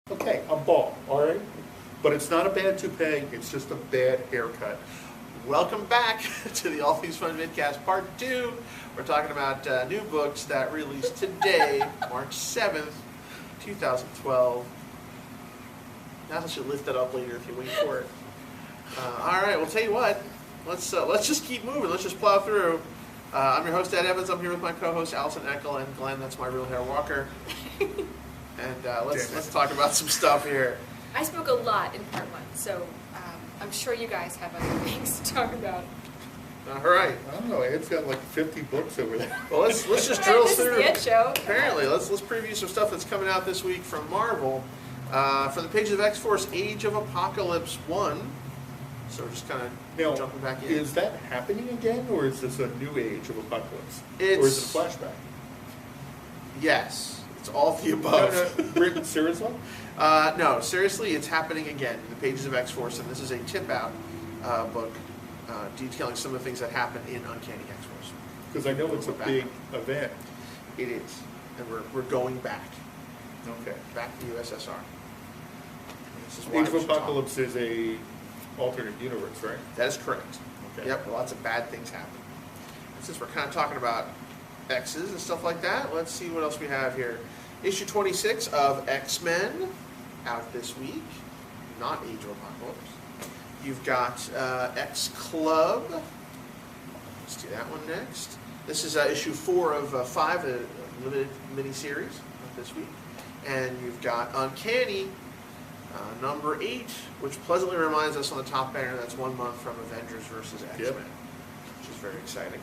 Okay, I'm bald, all right? But it's not a bad toupee, it's just a bad haircut. Welcome back to the All Things Fun Vidcast Part 2. We're talking about new books that released today, March 7th, 2012. Now I should lift that up later if you wait for it. All right, well, tell you what, let's just keep moving. Let's just plow through. I'm your host, Ed Evans. I'm here with my co-host, Allison Eckel, and Glenn, that's my real hair walker. And let's talk about some stuff here. I spoke a lot in part one, so I'm sure you guys have other things to talk about. All right. I don't know, Ed's got like 50 books over there. Well, let's just drill This is through. the Ed Show. Apparently, let's preview some stuff that's coming out this week from Marvel. From the pages of X-Force, Age of Apocalypse 1. So we're just kind of jumping back in. Is that happening again, or is this a new age of Apocalypse? Or is it a flashback? Yes, it's all of the above. No, written seriously? No, seriously, it's happening again in the pages of X-Force, and this is a tip-out book detailing some of the things that happen in Uncanny X-Force. Because I know it's a big event. It is, and we're going back. Okay. Back to USSR. This is why Age of we should Apocalypse talk. is a alternate universe, right? That is correct. Okay. Yep, lots of bad things happen. And since we're kind of talking about X's and stuff like that, let's see what else we have here. Issue 26 of X-Men, out this week. Not Age of Apocalypse. You've got X-Club. Let's do that one next. This is issue 4 of 5, a limited miniseries of this week. And you've got Uncanny, number 8, which pleasantly reminds us on the top banner that's 1 month from Avengers vs. X-Men, Yep. which is very exciting.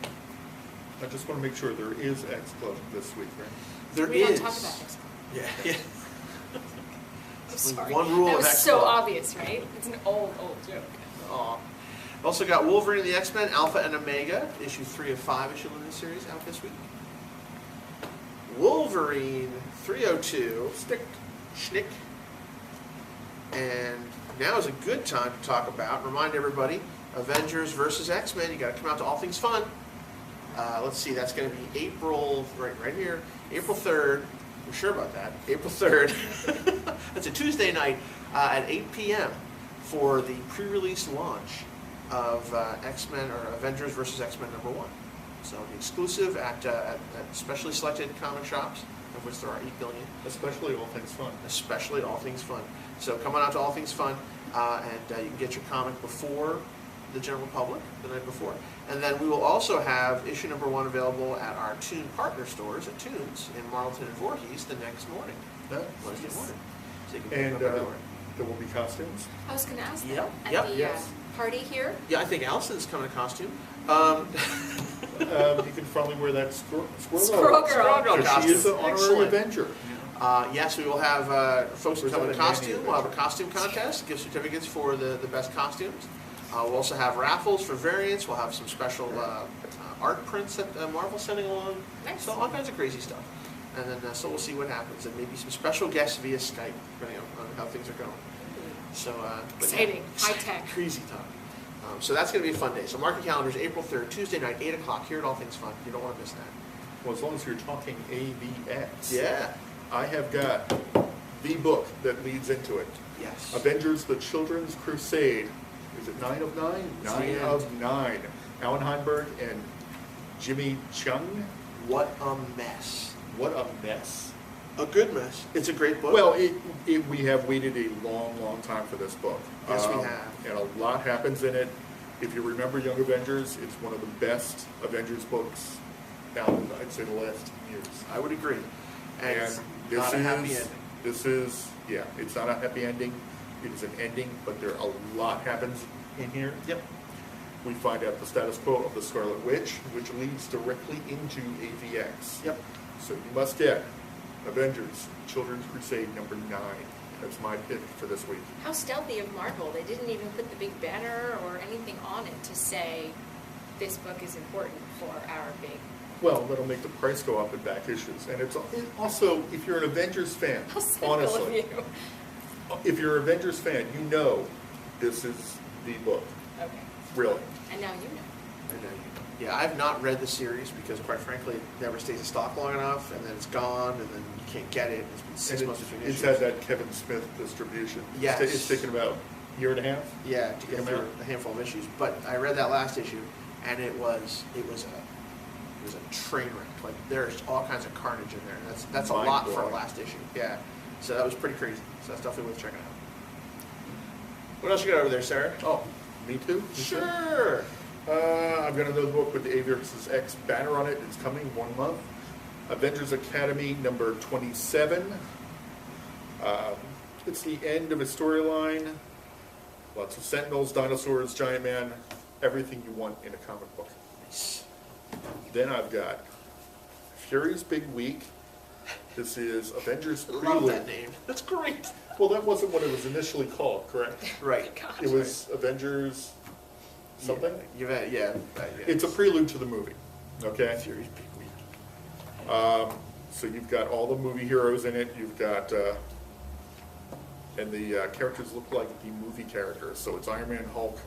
I just want to make sure there is X-Club this week, right? There We is. don't talk about X-Men. Yeah. I'm sorry. One rule that of was X-Club. so obvious, right? It's an old joke. Aw. Also got Wolverine and the X-Men, Alpha and Omega, issue 3 of 5 issue limited series out this week. Wolverine 302, Schnick. And now is a good time to talk about, remind everybody, Avengers versus X-Men. You got to come out to All Things Fun. Let's see, that's going to be April, right here, April 3rd. We're sure about that. April 3rd. That's a Tuesday night at 8 p.m. for the pre-release launch of X-Men or Avengers vs. X-Men number 1. So the exclusive at specially selected comic shops, of which there are 8 billion. Especially All Things Fun. Especially All Things Fun. So come on out to All Things Fun, and you can get your comic before the general public the night before. And then we will also have issue number 1 available at our Toon partner stores at Toons in Marlton and Voorhees the next morning, Wednesday morning. So you can pick And it up anywhere. there will be costumes. I was going to ask Yep, that yep. at the Yes. party here. Yeah, I think Allison's coming in costume. You can probably wear that Squirrel Squirrel Girl. Squirrel Girl So she is an honorary Excellent. Avenger. Yes, we will have folks who Or is come in that a Manny costume. We'll have a Avenger? costume contest, gift certificates for the best costumes. We'll also have raffles for variants. We'll have some special art prints that Marvel's sending along. Nice. So all kinds of crazy stuff. And then so we'll see what happens. And maybe some special guests via Skype, depending on how things are going. So but yeah, Exciting. High tech. Crazy time. So that's going to be a fun day. So mark your calendars, April 3rd, Tuesday night, 8 o'clock, here at All Things Fun. You don't want to miss that. Well, as long as you're talking AVX. Yeah. I have got the book that leads into it. Yes. Avengers: The Children's Crusade. Is it 9 of 9? It's the 9 end. of 9. Alan Heinberg and Jimmy Chung. What a mess. What a mess. A good mess. It's a great book. Well, we have waited a long, long time for this book. Yes, we have. And a lot happens in it. If you remember Young Avengers, it's one of the best Avengers books now, I'd say, the last years. I would agree. And it's this not a happy is, ending. This is, yeah, it's not a happy ending. It is an ending, but there a lot happens in here. Yep. We find out the status quo of the Scarlet Witch, which leads directly into AVX. Yep. So you must get Avengers: Children's Crusade number 9. That's my pick for this week. How stealthy of Marvel. They didn't even put the big banner or anything on it to say this book is important for our big. Well, that'll make the price go up in back issues. And it's also, if you're an Avengers fan, How cynical of honestly, you. if you're an Avengers fan, you know this is the book. Okay. Really. And now you know. And now you know. Yeah, I've not read the series because, quite frankly, it never stays in stock long enough, and then it's gone, and then you can't get it. It's been 6 months between It's issues. had that Kevin Smith distribution. Yes. It's taken about a year and a half. Yeah, to get through a handful of issues. But I read that last issue, and it was a train wreck. Like there's all kinds of carnage in there. That's a lot for a Mind-blowing. last issue. Yeah, so that was pretty crazy. So that's definitely worth checking out. What else you got over there, Sarah? Oh, me too? Sure. I've got another book with the A vs. X banner on it. It's coming 1 month. Avengers Academy number 27. It's the end of a storyline. Lots of Sentinels, dinosaurs, Giant Man, everything you want in a comic book. Nice. Then I've got Fury's Big Week. This is Avengers I love Prelude. that name. That's great. Well, that wasn't what it was initially called, correct? Right. God. It was Avengers something. Yeah. It's a prelude to the movie, okay? Fury's Big Week. So you've got all the movie heroes in it. You've got, and the characters look like the movie characters. So it's Iron Man, Hulk,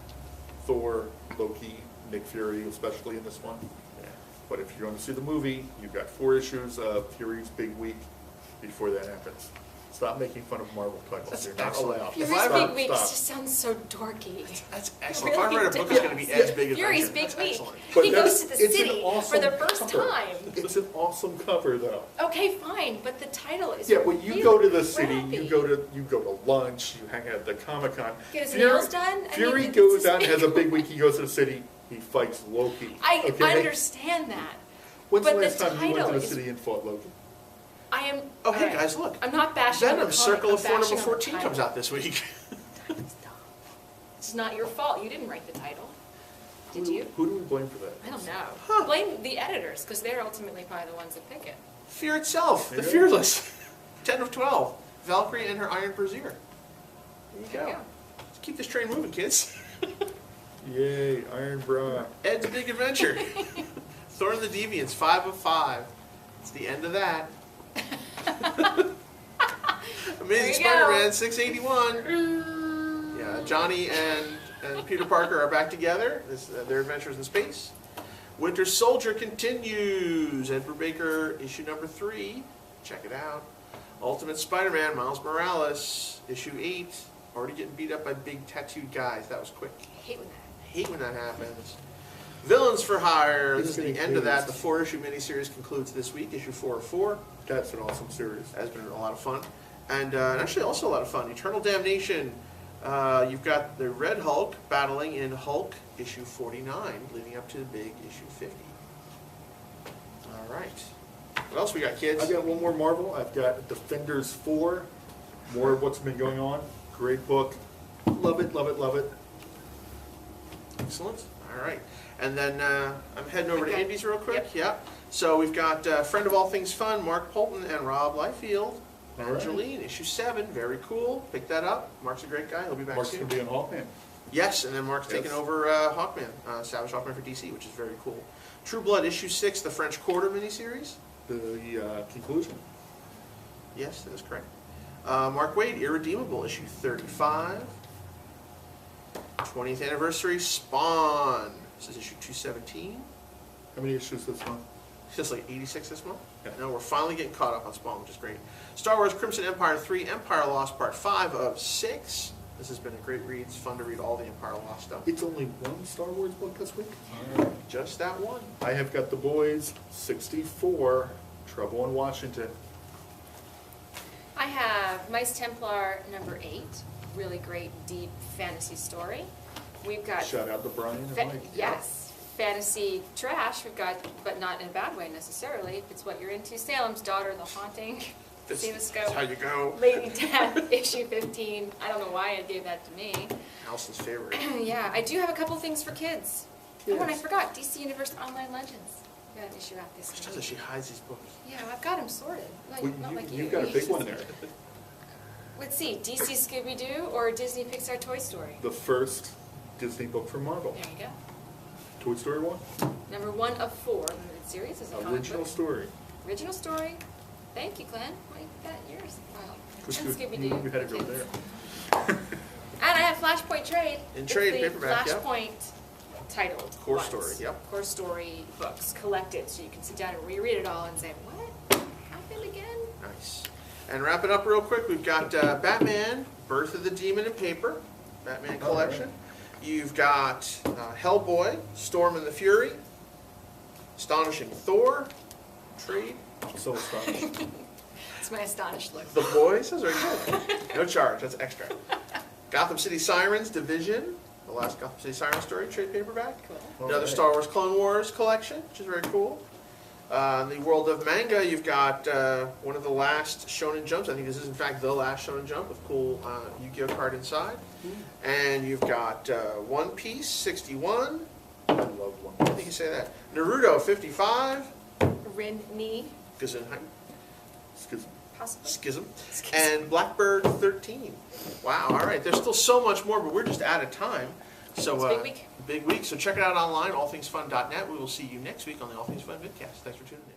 Thor, Loki, Nick Fury, especially in this one. Yeah. But if you're going to see the movie, you've got 4 issues of Fury's Big Week before that happens. Stop making fun of Marvel titles. That's You're not excellent. allowed. If Fury's I Big were- Week Stop. just sounds so dorky. That's excellent. If I Really read a book that's going to be as does. big as Fury's Avengers, Big that's Week. excellent. But He goes to the it's an city for awesome the first cover. time. It's an awesome cover, though. Okay, fine, but the title is Yeah, when you really go to the city, crappy. you go to lunch, you hang out at the Comic-Con. Get his nails done? I mean, Fury it's goes his out and has a big- big week. He goes to the city. He fights Loki. I okay? understand that. When's but the last the time you went to title the is- city and fought Loki? I am. Oh, hey, alright. guys, look. I'm not bashing on the Venom comic, Circle I'm of 4 number bashing on the 14 comes title. out this week. It's not your fault. You didn't write the title. Did you? Who do we blame for that? I don't know. Huh. Blame the editors, because they're ultimately probably the ones that pick it. Fear itself, the Yeah. Fearless. 10 of 12. Valkyrie and her Iron Brazier. There you There you go. go. Let's keep this train moving, kids. Yay, Iron Bra. Ed's Big Adventure. Thor and the Deviants, 5 of 5. It's the end of that. Amazing There you go. Spider-Man, 681. Yeah, Johnny and Peter Parker are back together. Their adventures in space. Winter Soldier continues. Ed Brubaker, issue number 3. Check it out. Ultimate Spider-Man, Miles Morales, issue 8. Already getting beat up by big tattooed guys. That was quick. I hate when that. Hate when that happens. Villains for Hire. This is the It's end of that. The getting 4-issue miniseries concludes this week, issue 4 of 4. That's an awesome series. Has been a lot of fun. And actually also a lot of fun. Eternal Damnation. You've got the Red Hulk battling in Hulk, issue 49, leading up to the big issue 50. All right. What else we got, kids? I've got one more Marvel. I've got Defenders 4. More of what's been going on. Great book. Love it, love it, love it. Excellent. All right. And then I'm heading over to Okay. Indies real quick. Yep. Yep. So we've got friend of all things fun, Mark Polton and Rob Liefeld. All right. Angeline, issue 7. Very cool. Pick that up. Mark's a great guy. He'll be back Mark's soon. going to be on Hawkman. Yes, and then Mark's Yes. taking over Hawkman, Savage Hawkman for DC, which is very cool. True Blood, issue 6, the French Quarter miniseries. The conclusion. Yes, that is correct. Mark Waid, Irredeemable, issue 35. 20th anniversary, Spawn. This is issue 217. How many issues this month? It's just like 86 this month. Yeah. No, we're finally getting caught up on Spawn, which is great. Star Wars Crimson Empire 3, Empire Lost Part 5 of 6. This has been a great read. It's fun to read all the Empire Lost stuff. It's only one Star Wars book this week? Just that one. I have got The Boys 64, Trouble in Washington. I have Mice Templar number 8. Really great, deep fantasy story. We've got Shout out to Brian and Fa- Mike. yes, fantasy trash. We've got, but not in a bad way necessarily. If it's what you're into, Salem's Daughter, The Haunting, See the That's Scope, how you go. Lady Death, issue 15. I don't know why it gave that to me. Allison's favorite. Yeah, I do have a couple things for kids. Oh, and I Kids. forgot, DC Universe Online Legends. We got an issue out this She does it, week. she hides these books. Yeah, I've got them sorted. Not, Well, not like you. You've got a big one there. Let's see, DC Scooby-Doo or Disney Pixar Toy Story? The first Disney book from Marvel. There you go. Toy Story 1. Number 1 of 4 limited series is a comic Original book. story. Original story. Thank you, Glenn. Why you got yours? Wow. Which And was- Scooby-Doo. You had to go Kids. there. And I have Flashpoint Trade. In It's trade, the paperback, yep. Flashpoint titled Core ones. story, yep. Core story books collected, so you can sit down and reread it all and say, what happened again? Nice. And wrap it up real quick, we've got Batman, Birth of the Demon in paper, Batman collection. You've got Hellboy, Storm and the Fury, Astonishing Thor, trade. So astonishing. It's my astonished look. The Boys, those are good. No charge, that's extra. Gotham City Sirens, Division, the last Gotham City Sirens story, trade paperback. Cool. Another Star Wars Clone Wars collection, which is very cool. In the world of manga, you've got one of the last Shonen Jumps. I think this is in fact the last Shonen Jump with cool Yu-Gi-Oh card inside. And you've got One Piece 61. I love one. I think you say that. Naruto 55. Rin Ni, Gesundheit. Schism. possibly. Schism. Schism. And Blackbird 13. Wow, all right. There's still so much more, but we're just out of time. So It's a big week. Big week. So check it out online, allthingsfun.net. We will see you next week on the All Things Fun Vidcast. Thanks for tuning in.